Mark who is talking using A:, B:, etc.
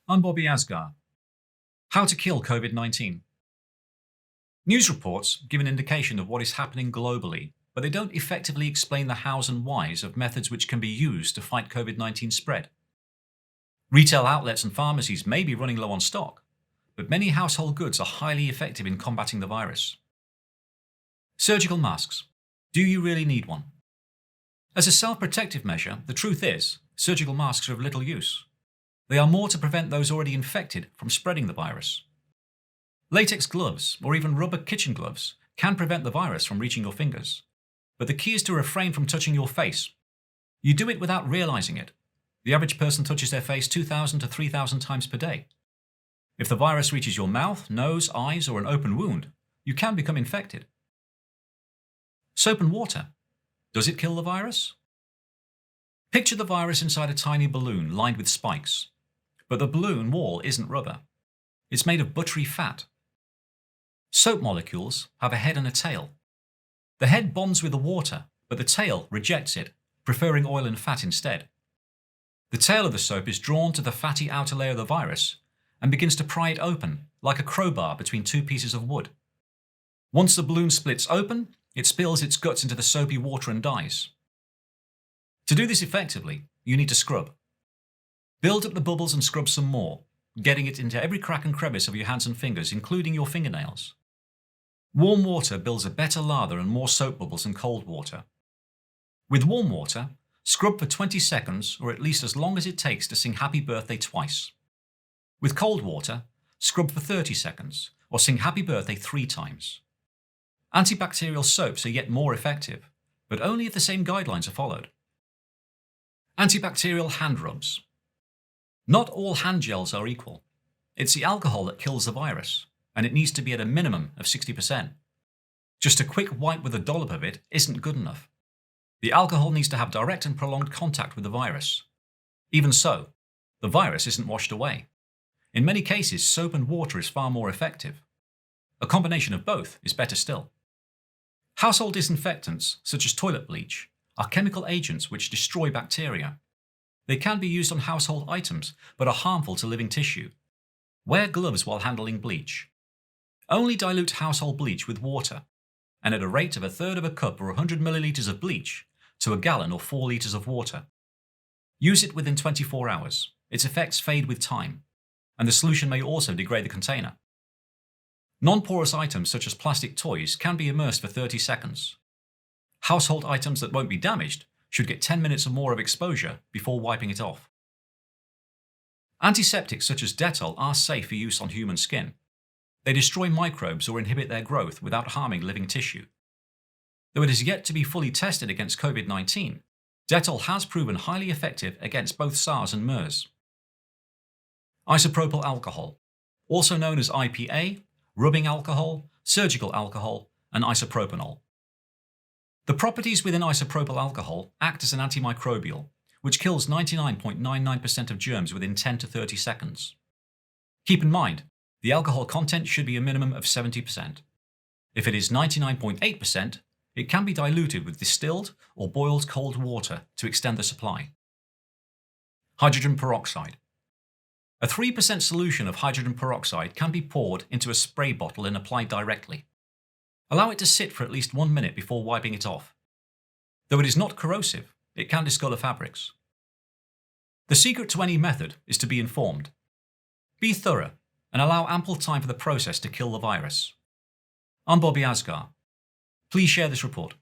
A: I'm Bobby Asgar. How to kill COVID-19. News reports give an indication of what is happening globally, but they don't effectively explain the hows and whys of methods which can be used to fight COVID-19 spread. Retail outlets and pharmacies may be running low on stock, but many household goods are highly effective in combating the virus. Surgical masks. Do you really need one? As a self-protective measure, the truth is, surgical masks are of little use. They are more to prevent those already infected from spreading the virus. Latex gloves, or even rubber kitchen gloves, can prevent the virus from reaching your fingers. But the key is to refrain from touching your face. You do it without realizing it. The average person touches their face 2,000 to 3,000 times per day. If the virus reaches your mouth, nose, eyes, or an open wound, you can become infected. Soap and water. Does it kill the virus? Picture the virus inside a tiny balloon lined with spikes. But the balloon wall isn't rubber. It's made of buttery fat. Soap molecules have a head and a tail. The head bonds with the water, but the tail rejects it, preferring oil and fat instead. The tail of the soap is drawn to the fatty outer layer of the virus and begins to pry it open, like a crowbar between two pieces of wood. Once the balloon splits open, it spills its guts into the soapy water and dies. To do this effectively, you need to scrub. Build up the bubbles and scrub some more, getting it into every crack and crevice of your hands and fingers, including your fingernails. Warm water builds a better lather and more soap bubbles than cold water. With warm water, scrub for 20 seconds or at least as long as it takes to sing Happy Birthday twice. With cold water, scrub for 30 seconds or sing Happy Birthday 3 times. Antibacterial soaps are yet more effective, but only if the same guidelines are followed. Antibacterial hand rubs. Not all hand gels are equal. It's the alcohol that kills the virus, and it needs to be at a minimum of 60%. Just a quick wipe with a dollop of it isn't good enough. The alcohol needs to have direct and prolonged contact with the virus. Even so, the virus isn't washed away. In many cases, soap and water is far more effective. A combination of both is better still. Household disinfectants, such as toilet bleach, are chemical agents which destroy bacteria. They can be used on household items, but are harmful to living tissue. Wear gloves while handling bleach. Only dilute household bleach with water, and at a rate of 1/3 of a cup or 100 milliliters of bleach to a gallon or 4 liters of water. Use it within 24 hours. Its effects fade with time, and the solution may also degrade the container. Non-porous items such as plastic toys can be immersed for 30 seconds. Household items that won't be damaged should get 10 minutes or more of exposure before wiping it off. Antiseptics such as Dettol are safe for use on human skin. They destroy microbes or inhibit their growth without harming living tissue. Though it is yet to be fully tested against COVID-19, Dettol has proven highly effective against both SARS and MERS. Isopropyl alcohol, also known as IPA, rubbing alcohol, surgical alcohol, and isopropanol. The properties within isopropyl alcohol act as an antimicrobial, which kills 99.99% of germs within 10 to 30 seconds. Keep in mind, the alcohol content should be a minimum of 70%. If it is 99.8%, it can be diluted with distilled or boiled cold water to extend the supply. Hydrogen peroxide. A 3% solution of hydrogen peroxide can be poured into a spray bottle and applied directly. Allow it to sit for at least 1 minute before wiping it off. Though it is not corrosive, it can discolor fabrics. The secret to any method is to be informed. Be thorough and allow ample time for the process to kill the virus. I'm Bobby Asgar. Please share this report.